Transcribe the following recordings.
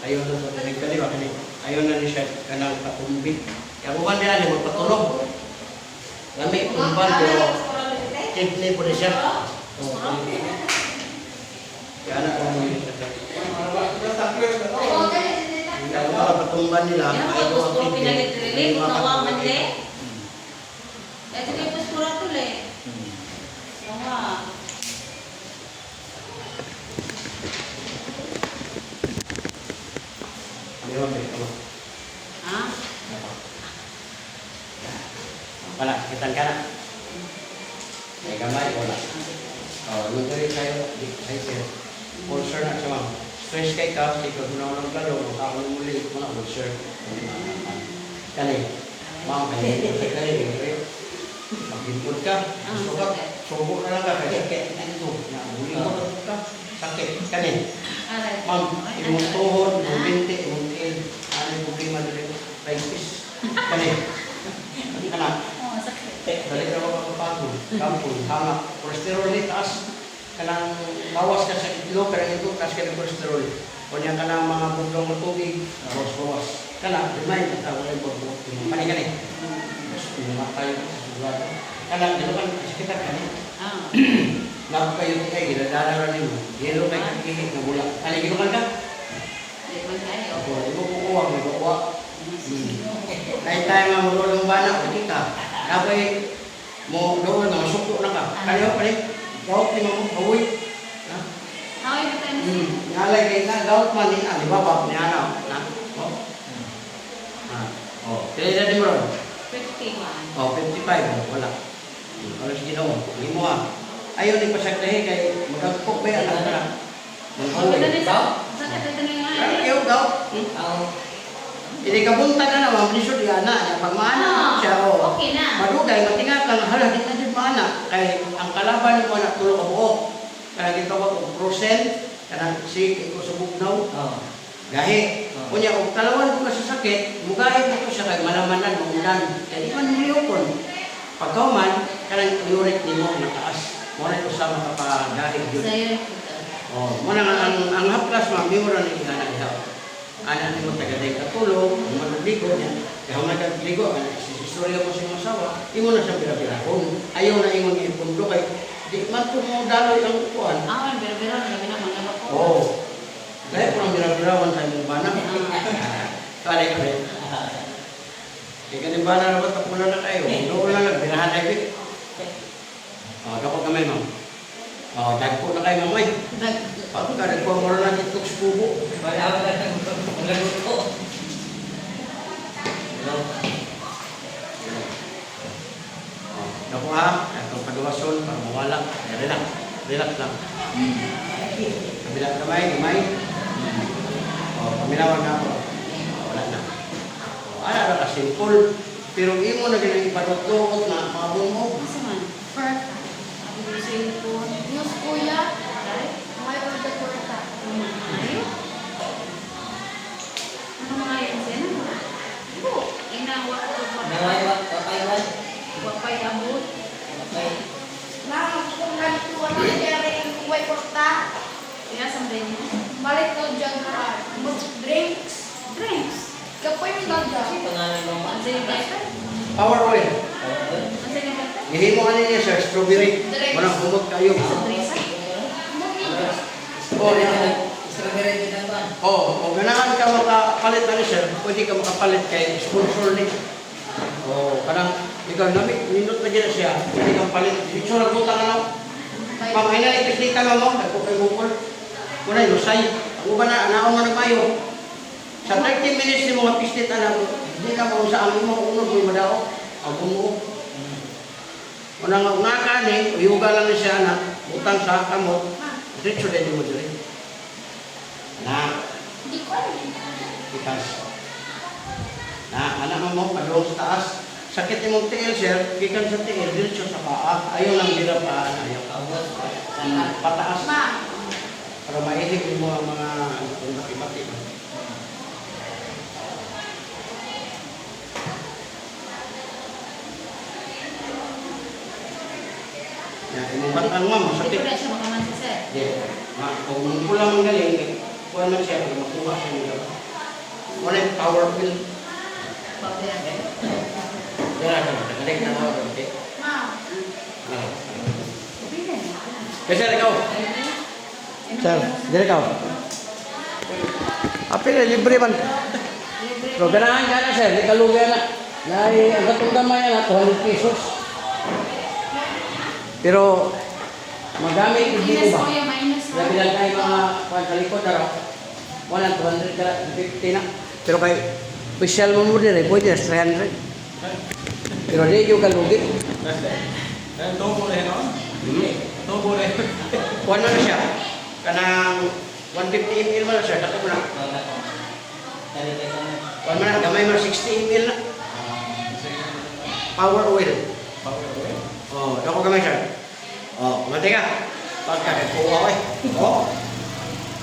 Ayaw na sa tinig kaliwa. Ayaw na ni siya kanang patumbi. Kaya kung ba niya, magpatulog. Lami, kumpan, pero kidney po na siya. Kaya anak ko mo yun siya. Kaya para patumban nila, ayaw ko ang kidney. Ito kayo po siguro tuloy. Yawa. Ha? Wala, kitan ka na. May gamay, wala. Nagdari tayo, ay sir. Ulcer na siya, ma'am. Stress kay ka, ikaw ng kalong, ako ng muli, mga ulcer. Kani, ma'am, kani, mag-input ka, gusto ka, subo na lang ka, kaya ito, muli mo ka, sakit, kani. Ma'am, imong tuhod, imong binti, imong tiil, ano yung problema dito, raipis, kani. Ka na. Dali ka makapapagod, kampul, hanga, kolesterol ni taas, kanang bawas ka sa itlog, kanang ito, taas ka ng kolesterol. O niya ka ng mga bugdong na tubig, bawas. Kana, remind, wala yung bugdong. Kani. Mamatay sa sigurado. Kana, dito ka kita kani. Lago kayo kay, ginadala rin mo. Yelo kay kakihit na bula. Kani, ginukan ka? Ginukan kayo. Ako, di mo kukuha, may kukuha. Kahit tayo nga marulong bana, pwede ka. Kapag mo doon na masuko na ka. Kaya pa rin, gawat ni mo, awoy. Awoy ba tayo? Ngalay kayo na, gawat man ni baba, ni Ana. Kaya na din mo ron? 51. 55, wala. Alas ginawa, hindi mo ha. Ayaw ni pasagdahin kay magagpok ba yan, alam ka na. Mag-awoy. Ayaw, gawat. Hindi ka bunta ka na, mabilisod yan na. Pag maana siya, okay na. madugay, matinga ka, hala, di na din maana. Kaya ang kalaban mo na tulog ka buo. Kaya dito ko kung prosen, kaya si ko sa bugnaw. Gahi. Kunya, kung talawan ko ka sa sakit, mugahin ko siya kay malamanan, mamulan. Kaya di man muliyokon. Pagkauman, kaya uric ni mo na taas. Muna ito sa makapagahig yun. Muna ang haplas, mamimura ni Ina Ihaw. Anak ni mo tagaday katulong, magligo niya. Kaya kung nagkagligo, istorya mo sa iyong asawa, imo na siyang bira-birahon. Ayaw na imo ni ipundo kay di man po mo daloy ang upuan. Bira-bira, namin ang mga bako. Oo. Kaya po ang bira-birawan sa imong banang. Kaya rin. Kaya ganun ba na naman tapunan na kayo? Doon na lang, birahan kayo. Dapat kami, ma'am. Dagpo na kayo, mamay. Pagka nagpamura na dito sa pubo. Wala ka na maglagot ko. Dapo ha, itong pagawason, para mawala. Relax lang. Kabilang gamay. Paminawan na ako. Wala na. Ala na simple. Pero imo na ganang ipadot-dokot na mabong mo. Masa man? Perfect. Ako yung cellphone. News kuya, may order ko na ta. Ano mga yan siya? Ibo. Inawak ko pa. Naway. Wapay abot. Okay. Nang kung ganito na nangyari yung way porta, Kaya samday niya. balik ko dyan ka. Drinks. Kapoy yung gagda. Pangalan mo man. Ang sa'yo ba ito? Power oil. Ang sa'yo ba ito? Ihimo ka niya sa strawberry. Walang humot kayo. Sa Teresa? Strawberry din ang ban. O ganahan ka makapalit na sir, pwede ka makapalit kay sponsor ni. Parang ikaw minute na gina siya, pwede kang palit. Dito lang po ka na. Pag ay naipis ka mo, nagpo kay bukol. Kuna yung say. Ang uban na, anaon mo nagmayo. Sa 30 minutes ni mga pistit alam, hindi ka mo sa amin mo, unod mo madao. Ang bumuo. Unang nga ni, uyuga lang ni siya anak, utang sa kamot, dito din mo dito. Na, Hindi ko alam. itas. Na, anak mo, padung sa taas. Sakit yung tiil, sir, gikan sa tiil, dito sa paa. Ayaw lang dila paa, ayaw. Pataas. Ma, Para maihig mo ang mga ibat-ibat. Imong batang ma'am, Hindi sakit. ko na siya makaman sa sir. Kung pula mong galing, kuha man siya, makuha siya nila. power wheel. Bakit yan, eh? Wala ka, nakalig na ako. Okay? Ma. Kasi ikaw. Sir, dire ka. Apil libre man. Pero ganahan ka na sir, di kalugi na. Nay, ang katong gamay na 200 pesos. Pero magamit hindi Minus mo ko ba? yung minus mo. Sabi lang tayo mga pagkalikod na raw. 100 ka 50 na. Pero kay special mo mo din pwede na 300. Pero di yung kalugi. Tobo rin, no? Tobo rin. Kuwan mo na siya. Kanang 150 ml mo na siya. Dato mo na. Dari kayo sa mga. Kuwan mo na. Gamay mo na 60 ml na. Power oil. Oh, dako gamay siya. Oh, mati ka. Pagkakakuha ko eh. Oh.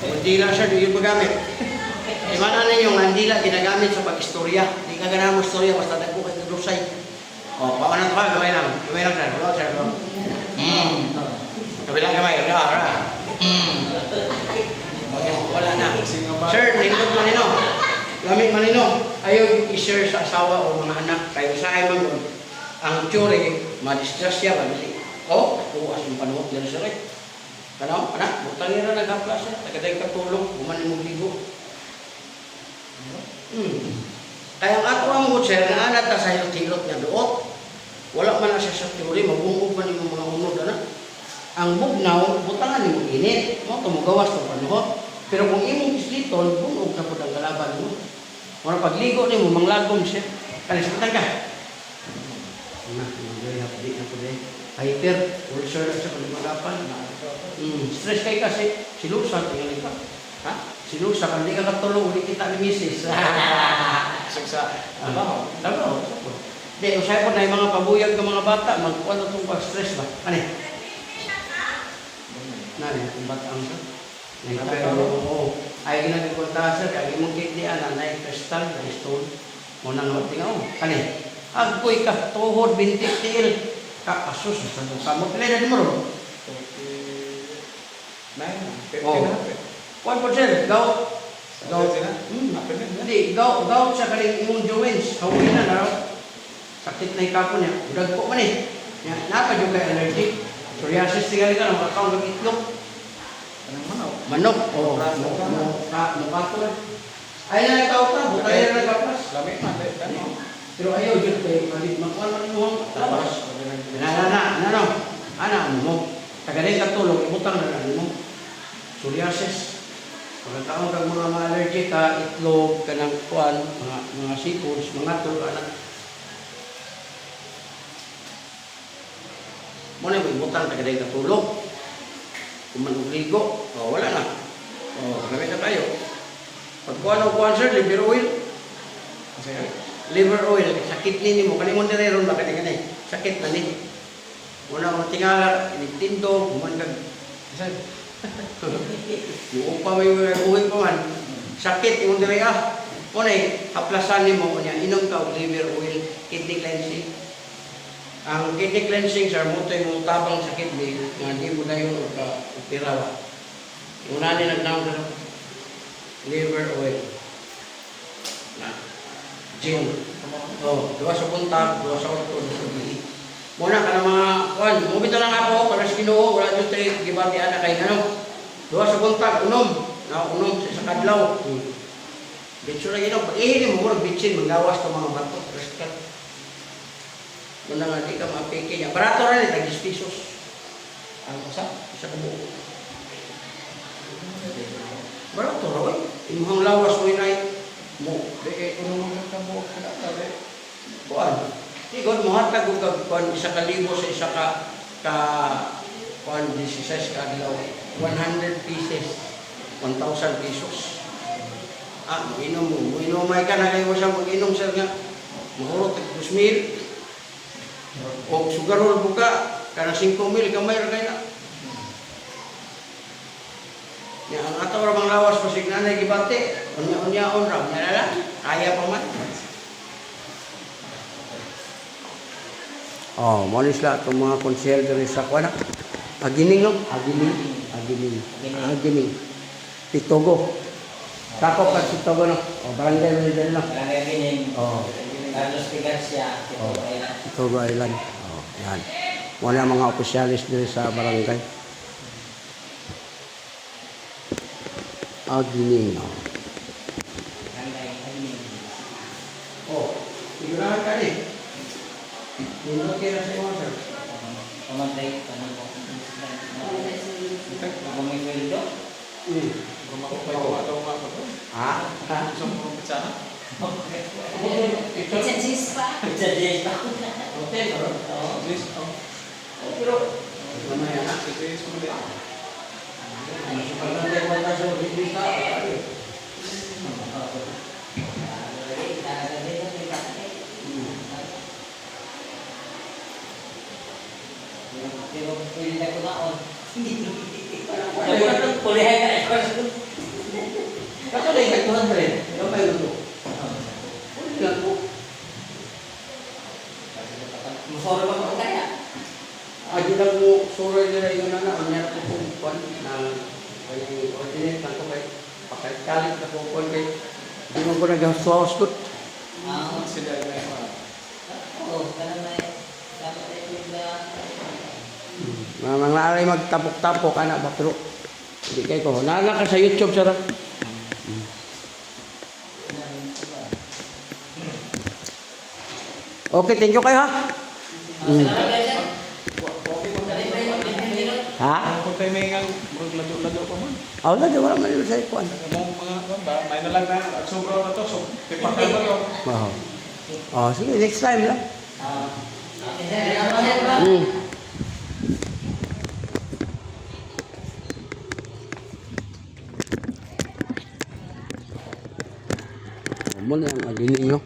Hindi lang siya, di yung magamit. Imana ninyo nga, hindi lang ginagamit sa pag-istorya. Hindi ka ganaan mo istorya, basta nagpo kayo naglusay. O, paano ito ka? Gamay lang. Gamay lang sir. Wala sir. Kabilang gamay. Wala na. Sir, nindot manino. Lamig manino. Ayaw i-share sa asawa o mga anak. Kaya sa ay man ang tsure, ma-distress siya, mabili. O, kuwas yung panuot yan sir eh. Kano, anak, butang nila nag-haplas eh. Tagaday katulong, kumanin mong ligo. Kaya ang ato ang mood sir, nga nata sa iyong tilot nga doot. Wala man na siya sa teori, mabungog man yung mga unod na. Ang bugnaw, butangan yung init. Mo, tumugawas ng panuhot. Pero kung imong isliton, bungog na po ang kalaban mo. Muna pagligo ni mo, manglagom siya. Kalisutan ka. Hindi na po rin. Hyper, ulcer na siya palimagapan. Stress kayo kasi, silusa, tingnan ka. Ha? Silusa, kung hindi ka katulong, ulit kita ni misis. Saksa. Trabaho. Hindi, usay po na yung mga pabuyag ng mga bata, magkuhan na itong pag-stress ba? Ano eh? Nani, ang bata ang sa? Pero, oo. Ay, ginagagpunta sir, kaya imong kitian na na kristal, na stone. Muna nga tingaw. Ano eh? Agpoy ka, tuhod, bintik, tiil. Asus, sa mo. Pila na mo ron? 50 Oo. na. Kuhan po sir, gaw. Gaw. Hindi, gaw sa kaling imong joints. Hawin na na. Sakit na ikapon niya. Udag po man eh. Napa yung kay allergic. Psoriasis tingali ka, nakakaon ng itlog. Anong manaw? Manok. Oo. Mukatol. Ay na ikaw ka, bukay na nagkapas. Lamig man, ano? Pero ayaw yun kay malit magkuhan mo tapos. Ano? Ano mo? Tagaling katulog, ibutang na mo. Psoriasis. Pagkataon kang mga allergic ka, itlog, kanang kuhan, mga seafoods, mga tulog, anak. Muna may butang tagaday katulog. Kung manugligo, wala na. Gamit na tayo. Pag kuhan sir, liver oil. Liver oil, sakit ni mo. Kalimon na rin, bakit nga sakit na ni. Muna mo tingala, initindog, humanggang. Yung pa may uwi pa man. Sakit, yung dire Muna haplasan ni mo, inom ka liver oil, kidney cleansing. Ang kidney cleansing, sir, mo ito yung tabang sa kidney, nga di mo na yun upira. Una ni nagnaon ka liver oil. Gin. Duwa sa buntag, duwa sa orto, duwa sa bili. Muna ka na mga, mubito lang ako, para sa Ginoo, wala nyo tayo, gibati na kay ano. Duwa sa buntag, unom sa isang kadlaw. Bitso na ginaw, ihili mo, bitsin, magawas ka mga bato, reskat. Muna nga, di ka mapiki niya. Barato rin, tagis pisos. Ang isa kabuo. Barato rin, imuhang lawas mo inay. Mo, Di, unong magkakabuok ka na, tabi. kuan. Igod mo hatag og kuan 1,000 sa isa ka kuan 16 ka adlaw. 100 pieces. 1,000 pesos. Inom mo. Inomay ka na kayo sa mag-inom sir nga. Mahurot og 2,000. O sugarol buka kana 5,000 kamay ra kay na. Ya ang ato ra bang lawas pasig nanay gibate. Unya-unyaon ra nalala. Kaya pa man. Mo ni sila itong mga konsyel diri sa kuana. Agining no? Agining. Pitogo. Tapos pagsutogo no. O barangay Wilden no. Barangay Bining. Oo. Carlos de Garcia. Oo. Ito ay Tugo Island. Oh, yan. Wala mga opisyalis dito sa barangay. Agining. Oh. barangay Bining. Oh, sigurahan ka ni. Hindi kira sa mga sir. Pamatay pa ng Kung may sweldo. Gumawa nga ako to. Ha? Ha? Gusto mo kong pizza? Ito. Sa Jess pa. Hotel, bro. Oo. Yes. Oh, pero mamaya na. Sige, sulit. Ano sa barangay wala sa hindi ka. Kato na yung 200. Ikaw pa yung luto. Uli lang po. Adi lang mo suroy nila yung na ang meron ko kung kuwan na may ordinate lang ko kay pakikalit na kung kuwan kay di mo ko nag-host-host. Sila na yung mga. Mga aray magtapok-tapok anak ba pero hindi kayo ko. Nala ka sa YouTube sarap. Okay, thank you kayo ha. Ha? Kung tayo may ngang maglado-lado pa man. Wala di wala man sa kuan. Mong mga ba, may na lang na at sobrang na to. So, tipakal ba yun? Oo. Oh, sige next time lang. Mm. Muna ang agining no.